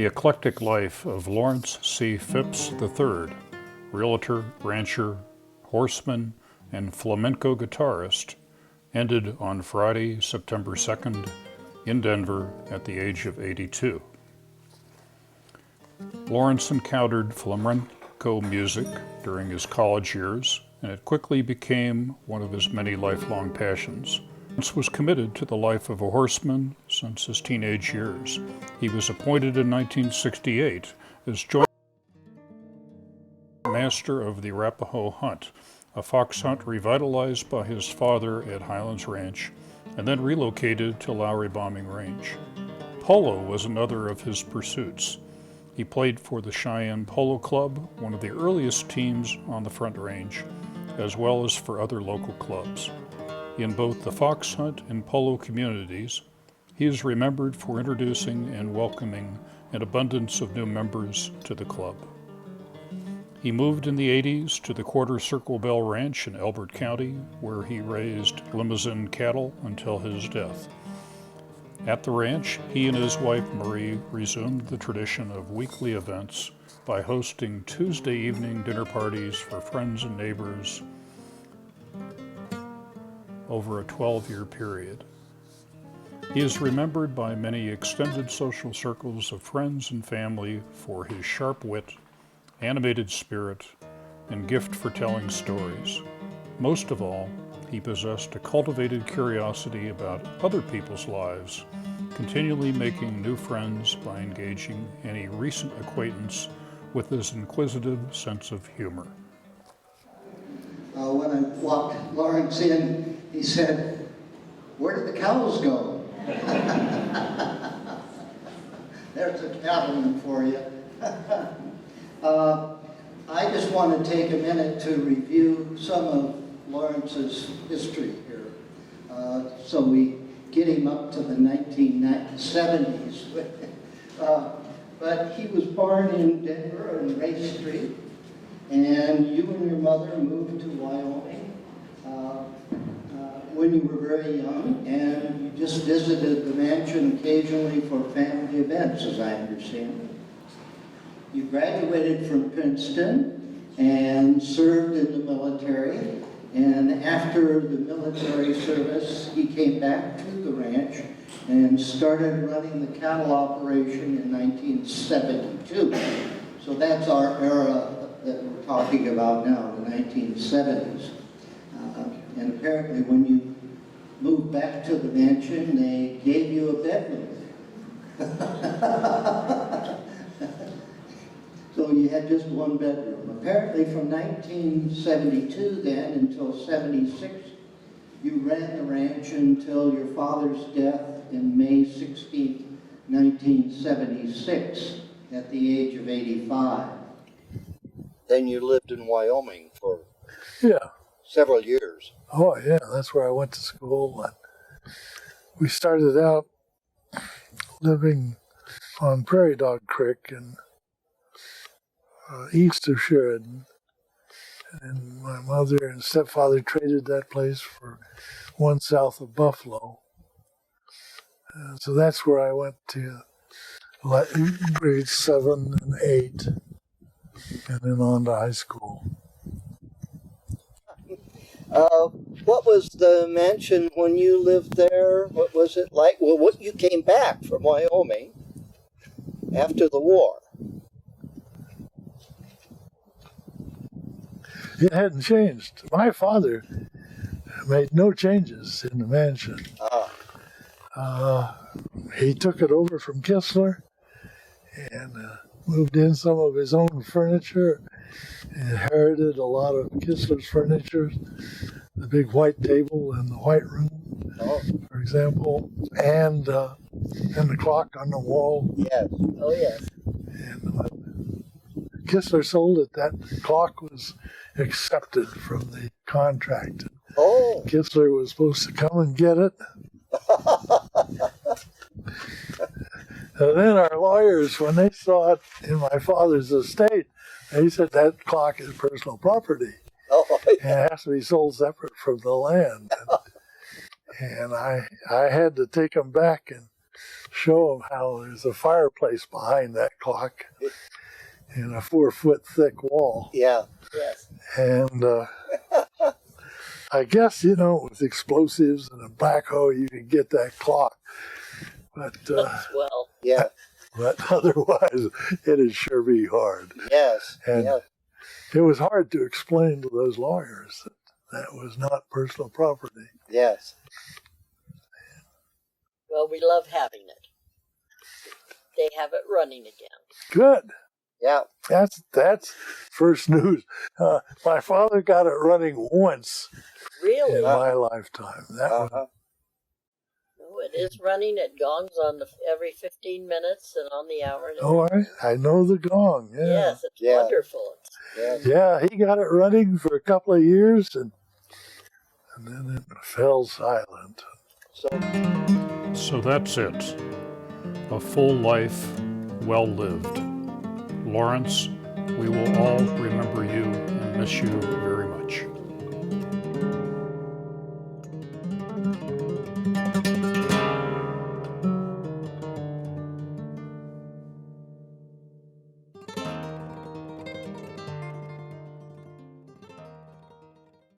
The eclectic life of Lawrence C. Phipps III, realtor, rancher, horseman, and flamenco guitarist, ended on Friday, September 2nd, in Denver at the age of 82. Lawrence encountered flamenco music during his college years, and it quickly became one of his many lifelong passions. Lawrence was committed to the life of a horseman since his teenage years. He was appointed in 1968 as joint master of the Arapaho hunt, a fox hunt revitalized by his father at Highlands Ranch and then relocated to Lowry Bombing Range. Polo was another of his pursuits. He played for the Cheyenne Polo Club, one of the earliest teams on the Front Range, as well as for other local clubs. In both the fox hunt and polo communities, he is remembered for introducing and welcoming an abundance of new members to the club. He moved in the 80s to the Quarter Circle Bell Ranch in Elbert County, where he raised Limousin cattle until his death. At the ranch, he and his wife Marie resumed the tradition of weekly events by hosting Tuesday evening dinner parties for friends and neighbors over a 12-year period. He is remembered by many extended social circles of friends and family for his sharp wit, animated spirit, and gift for telling stories. Most of all, he possessed a cultivated curiosity about other people's lives, continually making new friends by engaging any recent acquaintance with his inquisitive sense of humor. When I walked Lawrence in, he said, "Where did the cows go?" There's a cattleman for you. I just want to take a minute to review some of Lawrence's history here, so we get him up to the 1970s. But he was born in Denver on Race Street, and you and your mother moved to Wyoming when you were very young, and you just visited the mansion occasionally for family events, as I understand it. You graduated from Princeton and served in the military, and after the military service, he came back to the ranch and started running the cattle operation in 1972. So that's our era that we're talking about now, the 1970s. And apparently when you moved back to the mansion, they gave you a bedroom. So you had just one bedroom. Apparently from 1972 then until 76, you ran the ranch until your father's death in May 16, 1976, at the age of 85. Then you lived in Wyoming for several years. Oh yeah, that's where I went to school. And we started out living on Prairie Dog Creek in east of Sheridan, and my mother and stepfather traded that place for one south of Buffalo. So that's where I went to grades 7 and 8, and then on to high school. What was the mansion when you lived there? What was it like? Well, you came back from Wyoming after the war. It hadn't changed. My father made no changes in the mansion. He took it over from Kistler and moved in some of his own furniture, inherited a lot of Kistler's furniture, the big white table in the white room, for example, and the clock on the wall. Yes. Oh, yes. And when Kistler sold it, that clock was accepted from the contract. Oh. Kistler was supposed to come and get it. And then our lawyers, when they saw it in my father's estate, they said that clock is personal property. Oh, yeah. And it has to be sold separate from the land. And I had to take them back and show them how there's a fireplace behind that clock and a 4-foot thick wall. Yeah. Yes. And I guess, with explosives and a backhoe, you could get that clock. But Well, Yeah. but otherwise, it'd sure be hard. Yes. And Yes. it was hard to explain to those lawyers that that was not personal property. Yes. well, we love having it. They have it running again. Good. Yeah. That's first news. My father got it running once Really? in my lifetime. That was Uh-huh. No, it is running. It gongs on every 15 minutes and on the hour. And oh, I know the gong. Yeah. Yes, it's Yeah. wonderful. Yes. Yeah, he got it running for a couple of years and then it fell silent. So that's it. A full life, well lived. Lawrence, we will all remember you and miss you very